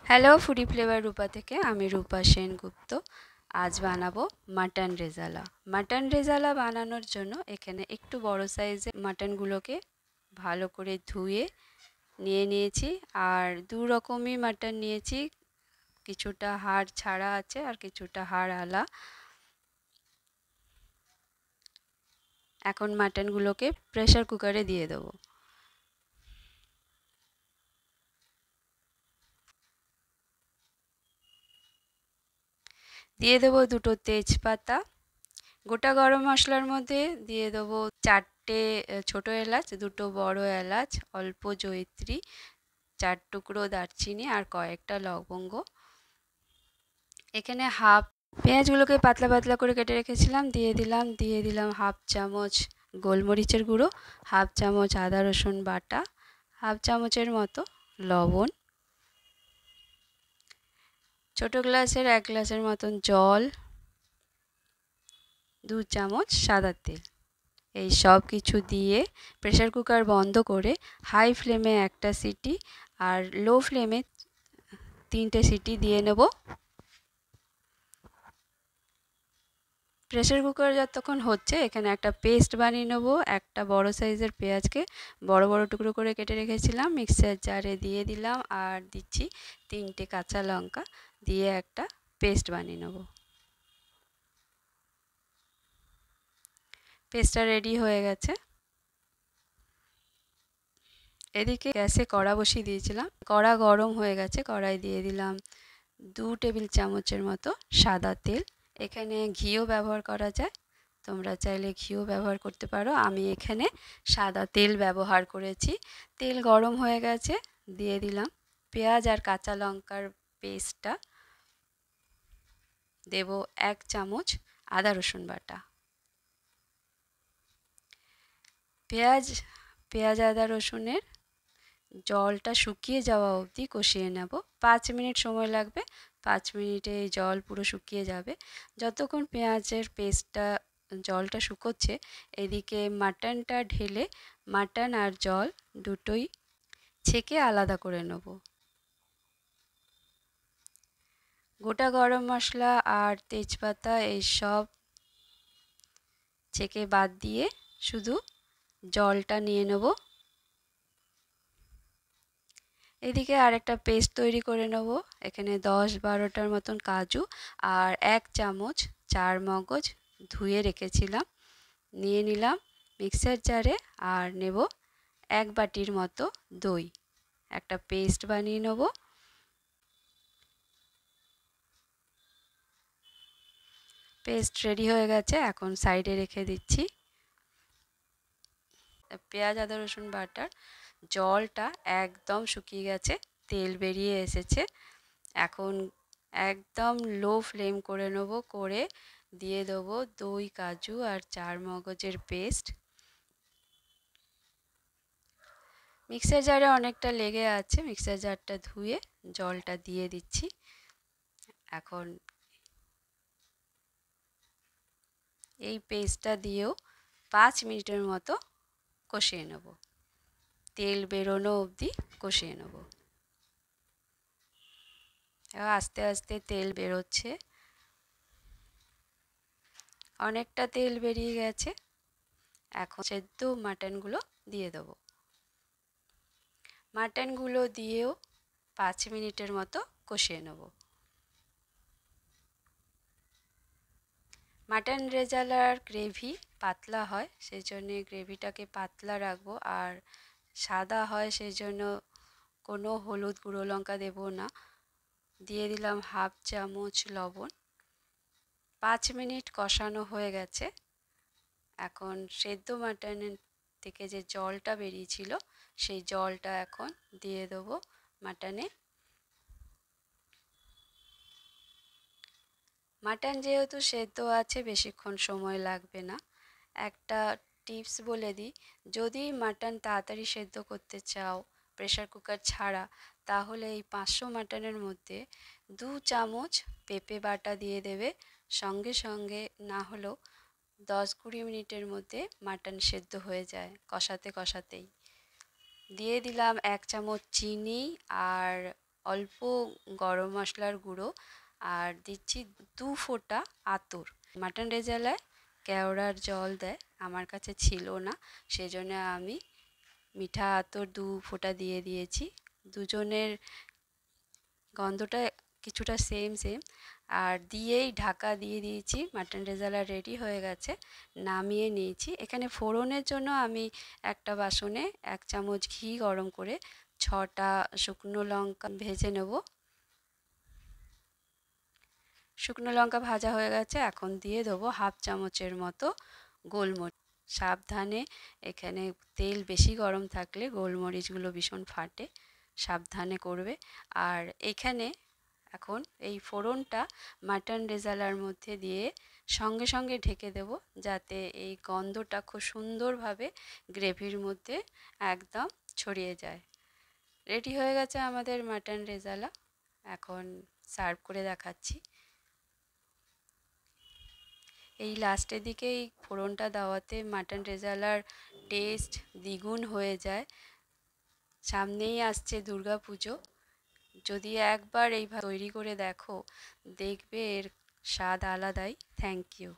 Hello foodie flavour রূপা থেকে আমি রূপা সেনগুপ্ত। আজ বানাবো মাটন রেজালা। মাটন রেজালা বানানোর জন্য এখানে একটু বড় সাইজের মাটনগুলোকে ভালো করে ধুয়ে নিয়ে নিয়েছি। আর দু রকমই মাটন নিয়েছি, কিছুটা হাড় ছাড়া আছে আর কিছুটা হাড় আলা। এখন মাটনগুলোকে প্রেসার কুকারে দিয়ে দেবো। দিয়ে দেবো দুটো তেজপাতা। গোটা গরম মশলার মধ্যে দিয়ে দেবো চারটে ছোট এলাচ, দুটো বড় এলাচ, অল্প জয়িত্রী, 4 টুকরো দারচিনি আর কয়েকটা লবঙ্গ। এখানে হাফ পেঁয়াজগুলোকে পাতলা পাতলা করে কেটে রেখেছিলাম, দিয়ে দিলাম হাফ চামচ গোলমরিচের গুঁড়ো, হাফ চামচ আদা রসুন বাটা, হাফ চামচের মতো লবণ, ছোট গ্লাসের 1 গ্লাসের মতন জল, 2 চামচ সাদা তেল। এই সব কিছু দিয়ে প্রেসার কুকার বন্ধ করে হাই ফ্লেমে একটা সিটি আর লো ফ্লেমে 3টে সিটি দিয়ে নেব। প্রেসার কুকার যতক্ষণ হচ্ছে এখানে একটা পেস্ট বানিয়ে নেব। একটা বড় সাইজের পেঁয়াজকে বড় বড় টুকরো করে কেটে রেখেছিলাম, মিক্সার জারে দিয়ে দিলাম আর দিচ্ছি 3টে কাঁচা লঙ্কা, দিয়ে একটা পেস্ট বানিয়ে নেব। পেস্টটা রেডি হয়ে গেছে। এদিকে গ্যাসে কড়া বসিয়ে দিয়েছিলাম, কড়া গরম হয়ে গেছে। কড়াই দিয়ে দিলাম 2 টেবিল চামচের মতো সাদা তেল। এখানে ঘিও ব্যবহার করা যায়, তোমরা চাইলে ঘিও ব্যবহার করতে পারো। আমি এখানে সাদা তেল ব্যবহার করেছি। তেল গরম হয়ে গেছে, দিয়ে দিলাম পেঁয়াজ আর কাঁচা লঙ্কার পেস্টটা, দেব 1 চামচ আদা রসুন বাটা। পেঁয়াজ আদা রসুনের জলটা শুকিয়ে যাওয়া অবধি কষিয়ে নেব। 5 মিনিট সময় লাগবে, 5 মিনিটে এই জল পুরো শুকিয়ে যাবে। যতক্ষণ পেঁয়াজের পেস্টটা জলটা শুকোচ্ছে, এদিকে মাটনটা ঢেলে মাটন আর জল দুটোই ছেঁকে আলাদা করে নেব। গোটা গরম মশলা আর তেজপাতা এই সব ছেঁকে বাদ দিয়ে শুধু জলটা নিয়ে নেব। এদিকে আরেকটা পেস্ট তৈরি করে নেব। এখানে 10-12টার মতন কাজু আর 1 চামচ চার মগজ ধুয়ে রেখেছিলাম, নিয়ে নিলাম মিক্সার জারে। আর নেব 1 বাটির মতো দই, একটা পেস্ট বানিয়ে নেব। পেস্ট রেডি হয়ে গেছে, এখন সাইডে রেখে দিচ্ছি। পেঁয়াজ আদা রসুন বাটার জলটা একদম শুকিয়ে গেছে, তেল বেরিয়ে এসেছে। এখন একদম লো ফ্লেম করে নেব, করে দিয়ে দেবো দই, কাজু আর চার মগজের পেস্ট। মিক্সার জারে অনেকটা লেগে আছে, মিক্সার জারটা ধুয়ে জলটা দিয়ে দিচ্ছি। এখন এই পেস্টটা দিয়েও 5 মিনিটের মতো কষিয়ে নেব, তেল বেরোনো অবধি কষিয়ে নেব। এবার আস্তে আস্তে তেল বেরোচ্ছে, অনেকটা তেল বেরিয়ে গেছে। এখন সেদ্ধ মাটনগুলো দিয়ে দেবো। মাটনগুলো দিয়েও 5 মিনিটের মতো কষিয়ে নেব। মাটন রেজালার গ্রেভি পাতলা হয়, সেই জন্যে গ্রেভিটাকে পাতলা রাখবো। আর সাদা হয় সেই জন্য কোনো হলুদ গুঁড়ো লঙ্কা দেব না। দিয়ে দিলাম হাফ চামচ লবণ। 5 মিনিট কষানো হয়ে গেছে। এখন সেদ্ধ মাটনের থেকে যে জলটা বেরিয়েছিল সেই জলটা এখন দিয়ে দেবো মাটনে। মাটন যেহেতু সেদ্ধ আছে বেশিক্ষণ সময় লাগবে না। একটা টিপস বলে দিই, যদি মাটন তাড়াতাড়ি সেদ্ধ করতে চাও প্রেসার কুকার ছাড়া, তাহলে এই 500 মাটনের মধ্যে 2 চামচ পেঁপে বাটা দিয়ে দেবে। সঙ্গে সঙ্গে না হলেও 10-20 মিনিটের মধ্যে মাটন সেদ্ধ হয়ে যায় কষাতে কষাতেই। দিয়ে দিলাম 1 চামচ চিনি আর অল্প গরম মশলার গুঁড়ো আর দিচ্ছি 2 ফোঁটা আতর। মাটন রেজালায় কেওড়ার জল দেয়, আমার কাছে ছিল না, সেজন্য আমি মিঠা আতর 2 ফোঁটা দিয়ে দিয়েছি। দুজনের গন্ধটা কিছুটা সেম সেম, আর দিয়েই ঢাকা দিয়ে দিয়েছি। মাটন রেজালা রেডি হয়ে গেছে, নামিয়ে নিয়েছি। এখানে ফোড়নের জন্য আমি একটা বাসনে 1 চামচ ঘি গরম করে 6টা শুকনো লঙ্কা ভেজে নেব। শুকনো লঙ্কা ভাজা হয়ে গেছে, এখন দিয়ে দেবো 1/2 চামচের মতো গোলমরিচ। সাবধানে, এখানে তেল বেশি গরম থাকলে গোলমরিচগুলো ভীষণ ফাটে, সাবধানে করবে। আর এখানে এখন এই ফোড়নটা মাটন রেজালার মধ্যে দিয়ে সঙ্গে সঙ্গে ঢেকে দেব, যাতে এই গন্ধটা খুব সুন্দরভাবে গ্রেভির মধ্যে একদম ছড়িয়ে যায়। রেডি হয়ে গেছে আমাদের মাটন রেজালা, এখন সার্ভ করে দেখাচ্ছি। এই লাস্টের দিকে এই ফোড়নটা দেওয়াতে মাটন রেজালার টেস্ট দ্বিগুণ হয়ে যায়। সামনেই আসছে দুর্গা পুজো, যদি একবার এইভাবে তৈরি করে দেখো, দেখবে এর স্বাদ আলাদাই। Thank you.